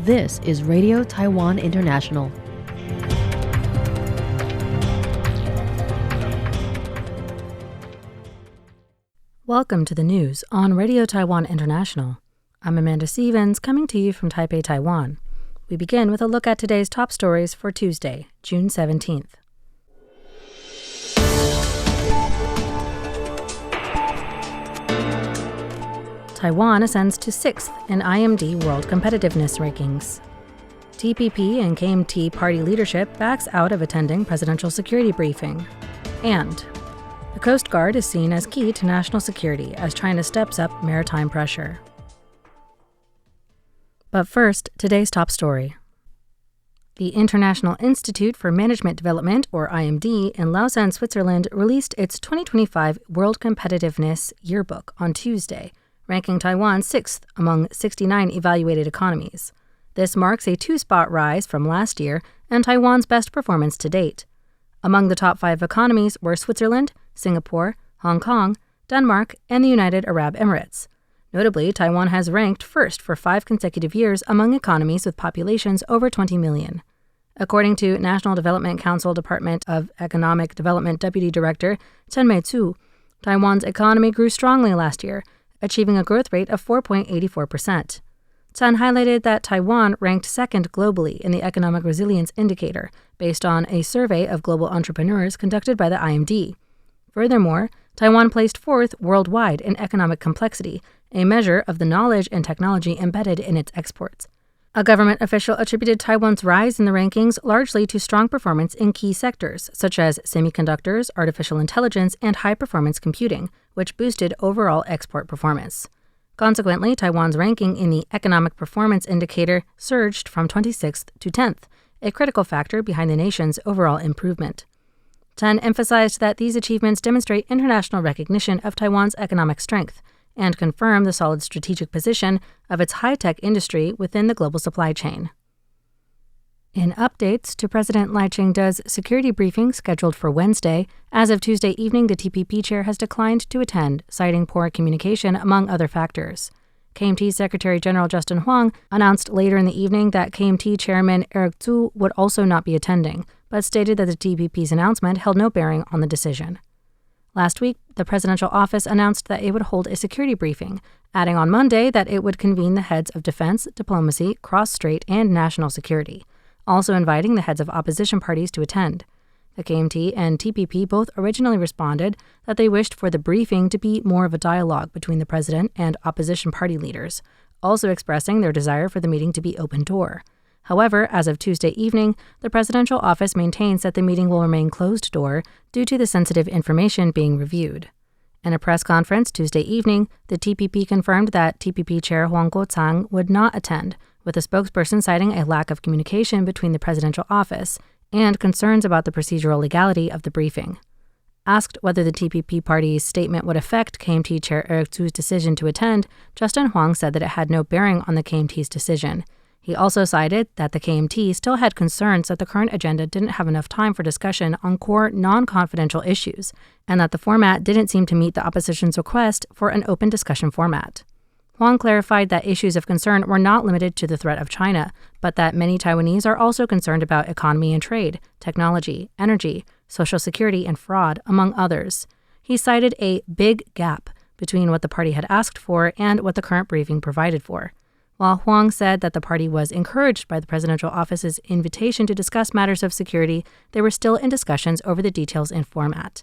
This is Radio Taiwan International. Welcome to the news on Radio Taiwan International. I'm Amanda Stevens, coming to you from Taipei, Taiwan. We begin with a look at today's top stories for Tuesday, June 17th. Taiwan ascends to 6th in IMD World Competitiveness Rankings. TPP and KMT party leadership backs out of attending presidential security briefing. And the Coast Guard is seen as key to national security as China steps up maritime pressure. But first, today's top story. The International Institute for Management Development, or IMD, in Lausanne, Switzerland, released its 2025 World Competitiveness Yearbook on Tuesday, ranking Taiwan 6th among 69 evaluated economies. This marks a 2-spot rise from last year and Taiwan's best performance to date. Among the top 5 economies were Switzerland, Singapore, Hong Kong, Denmark, and the United Arab Emirates. Notably, Taiwan has ranked first for 5 consecutive years among economies with populations over 20 million. According to National Development Council Department of Economic Development Deputy Director Chen Mei-Tzu, Taiwan's economy grew strongly last year, achieving a growth rate of 4.84%. Chen highlighted that Taiwan ranked second globally in the Economic Resilience Indicator, based on a survey of global entrepreneurs conducted by the IMD. Furthermore, Taiwan placed 4th worldwide in economic complexity, a measure of the knowledge and technology embedded in its exports. A government official attributed Taiwan's rise in the rankings largely to strong performance in key sectors, such as semiconductors, artificial intelligence, and high-performance computing, which boosted overall export performance. Consequently, Taiwan's ranking in the Economic Performance Indicator surged from 26th to 10th, a critical factor behind the nation's overall improvement. Chen emphasized that these achievements demonstrate international recognition of Taiwan's economic strength and confirm the solid strategic position of its high-tech industry within the global supply chain. In updates to President Lai Ching-te's security briefing scheduled for Wednesday, as of Tuesday evening, the TPP chair has declined to attend, citing poor communication, among other factors. KMT Secretary General Justin Huang announced later in the evening that KMT Chairman Eric Zhu would also not be attending, but stated that the TPP's announcement held no bearing on the decision. Last week, the presidential office announced that it would hold a security briefing, adding on Monday that it would convene the heads of defense, diplomacy, cross-strait, and national security, also inviting the heads of opposition parties to attend. The KMT and TPP both originally responded that they wished for the briefing to be more of a dialogue between the president and opposition party leaders, also expressing their desire for the meeting to be open door. However, as of Tuesday evening, the presidential office maintains that the meeting will remain closed door due to the sensitive information being reviewed. In a press conference Tuesday evening, the TPP confirmed that TPP Chair Huang Guochang would not attend, with a spokesperson citing a lack of communication between the presidential office and concerns about the procedural legality of the briefing. Asked whether the TPP party's statement would affect KMT Chair Eric Zhu's decision to attend, Justin Huang said that it had no bearing on the KMT's decision. He also cited that the KMT still had concerns that the current agenda didn't have enough time for discussion on core non-confidential issues, and that the format didn't seem to meet the opposition's request for an open discussion format. Huang clarified that issues of concern were not limited to the threat of China, but that many Taiwanese are also concerned about economy and trade, technology, energy, social security, and fraud, among others. He cited a big gap between what the party had asked for and what the current briefing provided for. While Huang said that the party was encouraged by the presidential office's invitation to discuss matters of security, they were still in discussions over the details and format.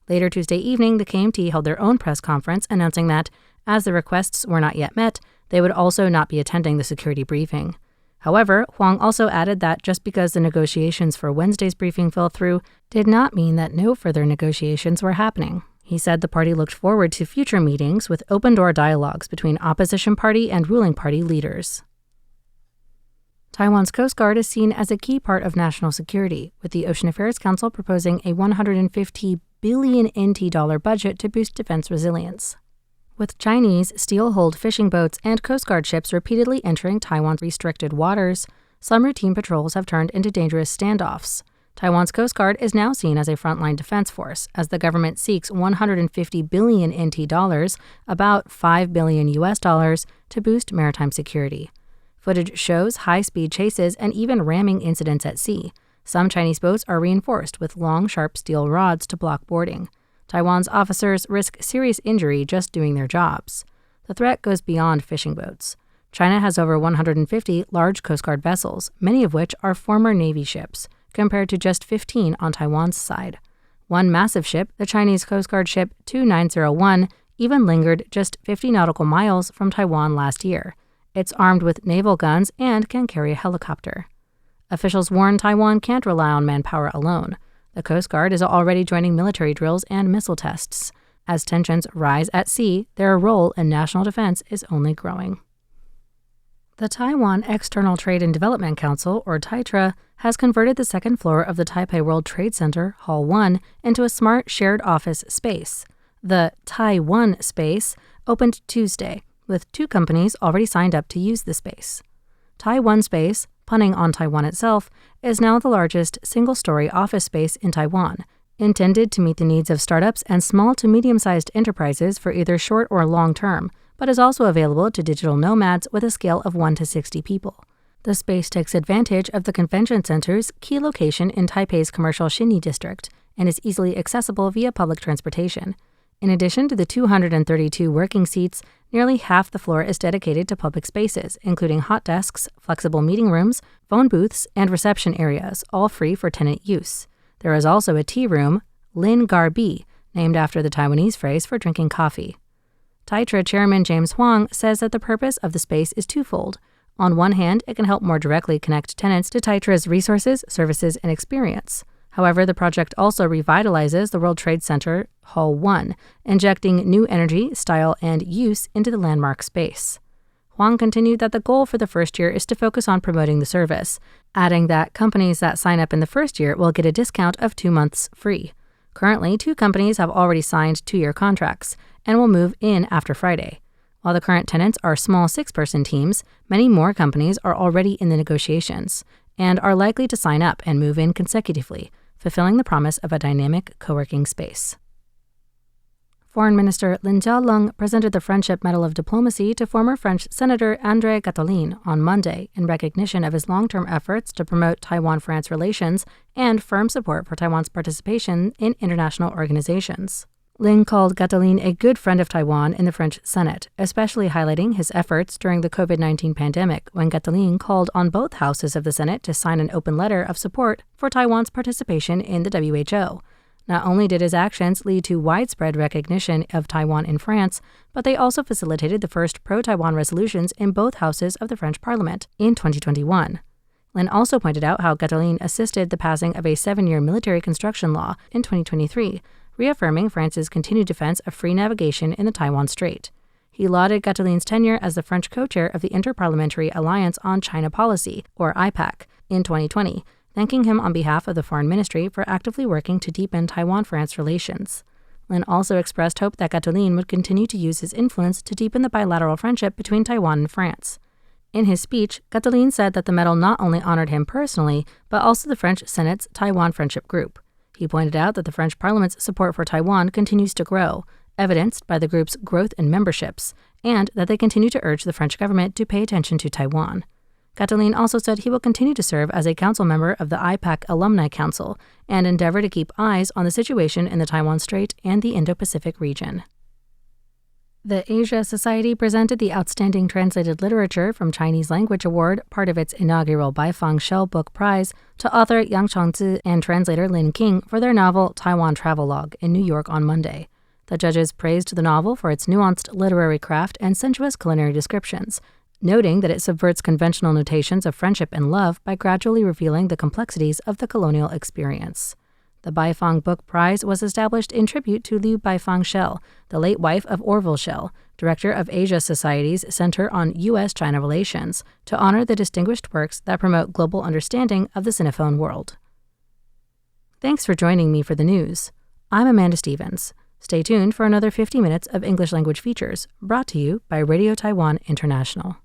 Later Tuesday evening, the KMT held their own press conference announcing that, as the requests were not yet met, they would also not be attending the security briefing. However, Huang also added that just because the negotiations for Wednesday's briefing fell through did not mean that no further negotiations were happening. He said the party looked forward to future meetings with open-door dialogues between opposition party and ruling party leaders. Taiwan's Coast Guard is seen as a key part of national security, with the Ocean Affairs Council proposing a 150 billion NT dollar budget to boost defense resilience. With Chinese steel-hulled fishing boats and Coast Guard ships repeatedly entering Taiwan's restricted waters, some routine patrols have turned into dangerous standoffs. Taiwan's Coast Guard is now seen as a frontline defense force, as the government seeks 150 billion NT dollars, about $5 billion US, to boost maritime security. Footage shows high-speed chases and even ramming incidents at sea. Some Chinese boats are reinforced with long, sharp steel rods to block boarding. Taiwan's officers risk serious injury just doing their jobs. The threat goes beyond fishing boats. China has over 150 large Coast Guard vessels, many of which are former Navy ships, compared to just 15 on Taiwan's side. One massive ship, the Chinese Coast Guard ship 2901, even lingered just 50 nautical miles from Taiwan last year. It's armed with naval guns and can carry a helicopter. Officials warn Taiwan can't rely on manpower alone. The Coast Guard is already joining military drills and missile tests. As tensions rise at sea, their role in national defense is only growing. The Taiwan External Trade and Development Council, or TAITRA, has converted the second floor of the Taipei World Trade Center, Hall 1, into a smart shared office space. The Taiwan space opened Tuesday, with 2 companies already signed up to use the space. Taiwan Space, punning on Taiwan itself, is now the largest single-story office space in Taiwan, intended to meet the needs of startups and small to medium-sized enterprises for either short or long term, but is also available to digital nomads with a scale of 1 to 60 people. The space takes advantage of the convention center's key location in Taipei's commercial Xinyi district and is easily accessible via public transportation. In addition to the 232 working seats, nearly half the floor is dedicated to public spaces, including hot desks, flexible meeting rooms, phone booths, and reception areas, all free for tenant use. There is also a tea room, Lin Gar Bi, named after the Taiwanese phrase for drinking coffee. TAITRA Chairman James Huang says that the purpose of the space is twofold. On one hand, it can help more directly connect tenants to TAITRA's resources, services, and experience. However, the project also revitalizes the World Trade Center, Hall 1, injecting new energy, style, and use into the landmark space. Huang continued that the goal for the first year is to focus on promoting the service, adding that companies that sign up in the first year will get a discount of 2 months free. Currently, 2 companies have already signed 2-year contracts and will move in after Friday. While the current tenants are small 6-person teams, many more companies are already in the negotiations and are likely to sign up and move in consecutively, fulfilling the promise of a dynamic co-working space. Foreign Minister Lin Jialong presented the Friendship Medal of Diplomacy to former French Senator André Gattolin on Monday in recognition of his long-term efforts to promote Taiwan-France relations and firm support for Taiwan's participation in international organizations. Lin called Gattolin a good friend of Taiwan in the French Senate, especially highlighting his efforts during the COVID-19 pandemic when Gattolin called on both houses of the Senate to sign an open letter of support for Taiwan's participation in the WHO. Not only did his actions lead to widespread recognition of Taiwan in France, but they also facilitated the first pro-Taiwan resolutions in both houses of the French Parliament in 2021. Lin also pointed out how Gattolin assisted the passing of a 7-year military construction law in 2023, reaffirming France's continued defense of free navigation in the Taiwan Strait. He lauded Gattolin's tenure as the French co-chair of the Interparliamentary Alliance on China Policy, or IPAC, in 2020, thanking him on behalf of the Foreign Ministry for actively working to deepen Taiwan-France relations. Lin also expressed hope that Gattolin would continue to use his influence to deepen the bilateral friendship between Taiwan and France. In his speech, Gattolin said that the medal not only honored him personally, but also the French Senate's Taiwan Friendship Group. He pointed out that the French Parliament's support for Taiwan continues to grow, evidenced by the group's growth in memberships, and that they continue to urge the French government to pay attention to Taiwan. Gattolin also said he will continue to serve as a council member of the IPAC Alumni Council and endeavor to keep eyes on the situation in the Taiwan Strait and the Indo-Pacific region. The Asia Society presented the Outstanding Translated Literature from Chinese Language Award, part of its inaugural Baifang Shell Book Prize, to author Yang Chongzi and translator Lin King for their novel Taiwan Travelogue in New York on Monday. The judges praised the novel for its nuanced literary craft and sensuous culinary descriptions, noting that it subverts conventional notations of friendship and love by gradually revealing the complexities of the colonial experience. The Baifang Book Prize was established in tribute to Liu Baifang Shell, the late wife of Orville Shell, director of Asia Society's Center on U.S.-China Relations, to honor the distinguished works that promote global understanding of the Sinophone world. Thanks for joining me for the news. I'm Amanda Stevens. Stay tuned for another 50 minutes of English language features, brought to you by Radio Taiwan International.